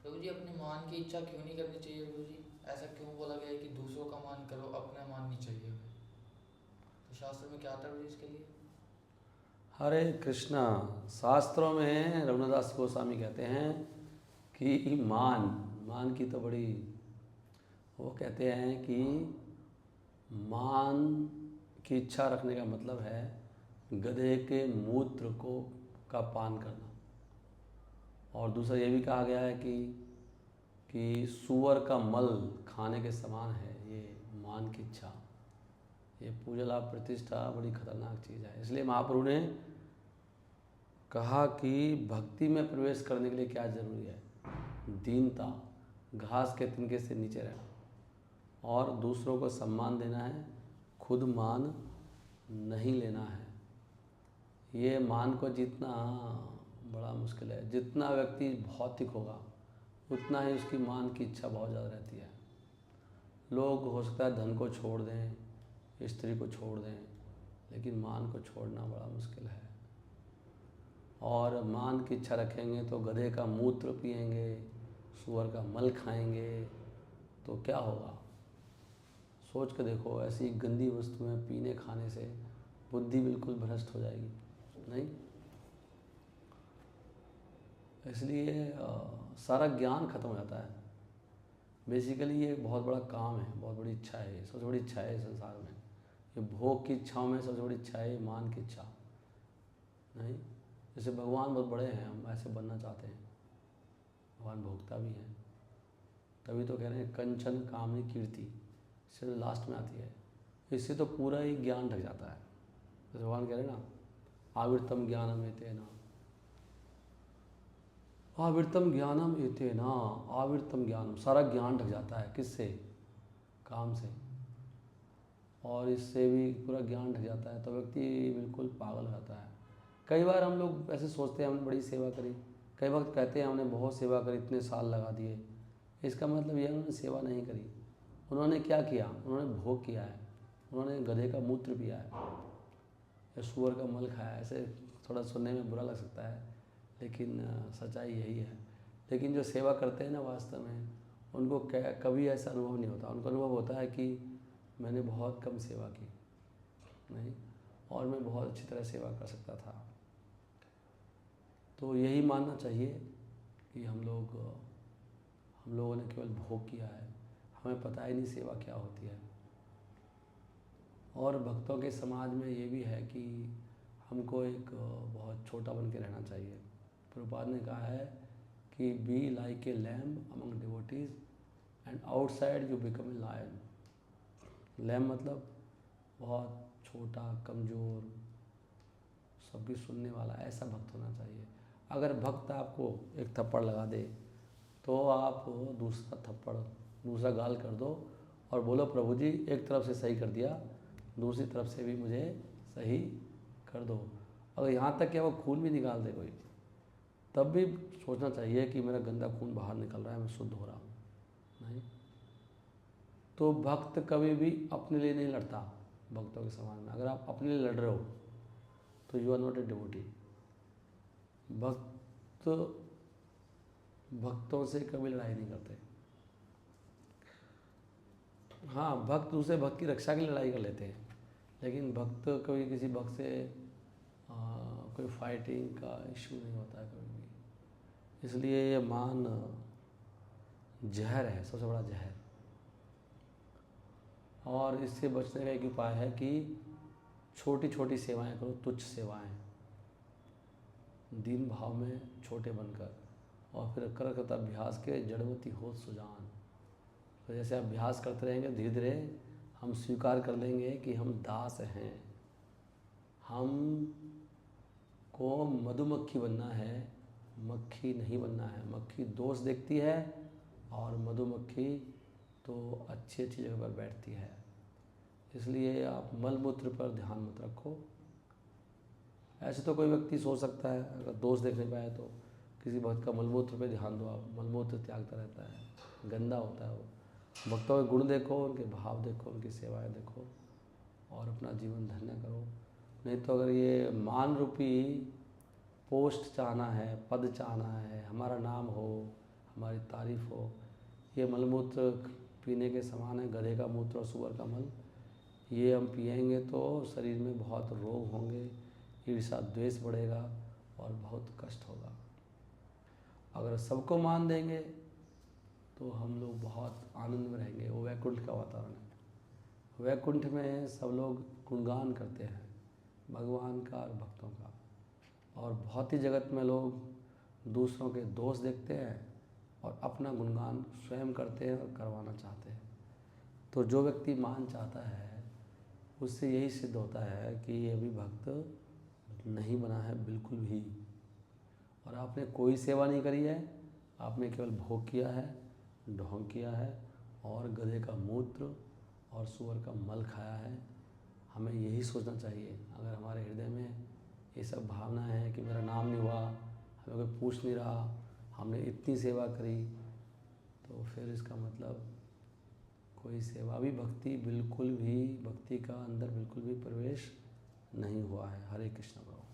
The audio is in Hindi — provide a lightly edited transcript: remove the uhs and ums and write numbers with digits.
प्रभु जी, अपने मान की इच्छा क्यों नहीं करनी चाहिए प्रभु जी? ऐसा क्यों बोला गया है कि दूसरों का मान करो, अपना मान नहीं चाहिए हमें? तो शास्त्र में क्या आता है प्रभु जी इसके लिए? हरे कृष्णा। शास्त्रों में रघुनाथदास गोस्वामी कहते हैं कि मान मान की तो बड़ी, वो कहते हैं कि मान की इच्छा रखने का मतलब है गधे के मूत्र को का पान करना। और दूसरा ये भी कहा गया है कि सूअर का मल खाने के समान है ये मान की इच्छा। ये पूजा लाभ प्रतिष्ठा बड़ी खतरनाक चीज़ है। इसलिए महाप्रभु ने कहा कि भक्ति में प्रवेश करने के लिए क्या जरूरी है? दीनता, घास के तिनके से नीचे रहना और दूसरों को सम्मान देना है, खुद मान नहीं लेना है। ये मान को जीतना बड़ा मुश्किल है। जितना व्यक्ति भौतिक होगा उतना ही उसकी मान की इच्छा बहुत ज़्यादा रहती है। लोग हो सकता है धन को छोड़ दें, स्त्री को छोड़ दें, लेकिन मान को छोड़ना बड़ा मुश्किल है। और मान की इच्छा रखेंगे तो गधे का मूत्र पिएंगे, सूअर का मल खाएंगे, तो क्या होगा? सोच के देखो, ऐसी गंदी वस्तुएं पीने खाने से बुद्धि बिल्कुल भ्रष्ट हो जाएगी। नहीं, इसलिए सारा ज्ञान खत्म हो जाता है। बेसिकली ये एक बहुत बड़ा काम है, बहुत बड़ी इच्छा है, ये सबसे बड़ी इच्छा है संसार में। ये भोग की इच्छाओं में सबसे बड़ी इच्छा है मान की इच्छा। नहीं, जैसे भगवान बहुत बड़े हैं, हम ऐसे बनना चाहते हैं। भगवान भोगता भी हैं, तभी तो कह रहे हैं कंचन कामनी कीर्ति, इससे तो लास्ट में आती है। इससे तो पूरा ही ज्ञान ढक जाता है। जैसे भगवान कह रहे हैं ना, आविर्तम ज्ञानम एतेना, आविर्तम ज्ञानम एतेना, आविर्तम ज्ञानम, सारा ज्ञान ढक जाता है। किससे? काम से। और इससे भी पूरा ज्ञान ढक जाता है तो व्यक्ति बिल्कुल पागल हो जाता है। कई बार हम लोग ऐसे सोचते हैं हमने बड़ी सेवा करी, कई वक्त कहते हैं हमने बहुत सेवा करी, इतने साल लगा दिए। इसका मतलब यह उन्होंने सेवा नहीं करी। उन्होंने क्या किया? उन्होंने भोग किया है, उन्होंने गधे का मूत्र पिया है या सूअर का मल खाया है। ऐसे थोड़ा सुनने में बुरा लग सकता है, लेकिन सच्चाई यही है। लेकिन जो सेवा करते हैं ना, वास्तव में उनको कभी ऐसा अनुभव नहीं होता। उनको अनुभव होता है कि मैंने बहुत कम सेवा की, नहीं, और मैं बहुत अच्छी तरह सेवा कर सकता था। तो यही मानना चाहिए कि हम लोगों ने केवल भोग किया है, हमें पता ही नहीं सेवा क्या होती है। और भक्तों के समाज में ये भी है कि हमको एक बहुत छोटा बन के रहना चाहिए। प्रभुपाद ने कहा है कि be like a lamb among devotees and outside you become a lion. Lamb मतलब बहुत छोटा, कमज़ोर, सबकी सुनने वाला, ऐसा भक्त होना चाहिए। अगर भक्त आपको एक थप्पड़ लगा दे तो आप दूसरा थप्पड़, दूसरा गाल कर दो और बोलो प्रभु जी एक तरफ से सही कर दिया, दूसरी तरफ से भी मुझे सही कर दो। अगर यहाँ तक कि वो खून भी निकाल दे कोई, तब भी सोचना चाहिए कि मेरा गंदा खून बाहर निकल रहा है, मैं शुद्ध हो रहा हूँ। नहीं, तो भक्त कभी भी अपने लिए नहीं लड़ता। भक्तों के समान में अगर आप अपने लिए लड़ रहे हो तो you are not a devotee. भक्त भक्तों से कभी लड़ाई नहीं करते। हाँ, भक्त दूसरे भक्त की रक्षा की लड़ाई कर लेते हैं, लेकिन भक्त कभी किसी भक्त से कोई फाइटिंग का इशू नहीं होता है कभी भी। इसलिए ये मान जहर है, सबसे बड़ा जहर। और इससे बचने का एक उपाय है कि छोटी छोटी सेवाएं करो, तुच्छ सेवाएं, दीन भाव में छोटे बनकर। और फिर करत अभ्यास के जड़वती हो सुजान। तो जैसे अभ्यास करते रहेंगे, धीरे धीरे हम स्वीकार कर लेंगे कि हम दास हैं। हम को मधुमक्खी बनना है, मक्खी नहीं बनना है। मक्खी दोष देखती है और मधुमक्खी तो अच्छी अच्छी जगह पर बैठती है। इसलिए आप मल मूत्र पर ध्यान मत रखो। ऐसे तो कोई व्यक्ति सोच सकता है, अगर दोष देखने पाए तो किसी भक्त का मलमूत्र पे ध्यान दो आप। मलमूत्र त्यागता रहता है, गंदा होता है वो। भक्तों के गुण देखो, उनके भाव देखो, उनकी सेवाएं देखो और अपना जीवन धन्य करो। नहीं तो अगर ये मान रूपी पोस्ट चाहना है, पद चाहना है, हमारा नाम हो, हमारी तारीफ हो। ये मलमूत्र पीने के समान है, गधे का मूत्र और सूअर का मल। ये हम पिएंगे तो शरीर में बहुत रोग होंगे, ईर्ष्या द्वेष बढ़ेगा और बहुत कष्ट होगा। अगर सबको मान देंगे तो हम लोग बहुत आनंद में रहेंगे। वो वैकुंठ का वातावरण है। वैकुंठ में सब लोग गुणगान करते हैं भगवान का और भक्तों का, और भौतिक जगत में लोग दूसरों के दोष देखते हैं और अपना गुणगान स्वयं करते हैं और करवाना चाहते हैं। तो जो व्यक्ति मान चाहता है उससे यही सिद्ध होता है कि ये अभी भक्त नहीं बना है बिल्कुल भी, और आपने कोई सेवा नहीं करी है, आपने केवल भोग किया है, ढोंग किया है और गधे का मूत्र और सूअर का मल खाया है। हमें यही सोचना चाहिए। अगर हमारे हृदय में ये सब भावना है कि मेरा नाम नहीं हुआ, हमें कोई पूछ नहीं रहा, हमने इतनी सेवा करी, तो फिर इसका मतलब कोई सेवा भी भक्ति का अंदर बिल्कुल भी प्रवेश नहीं हुआ है। हरे कृष्ण प्रभु।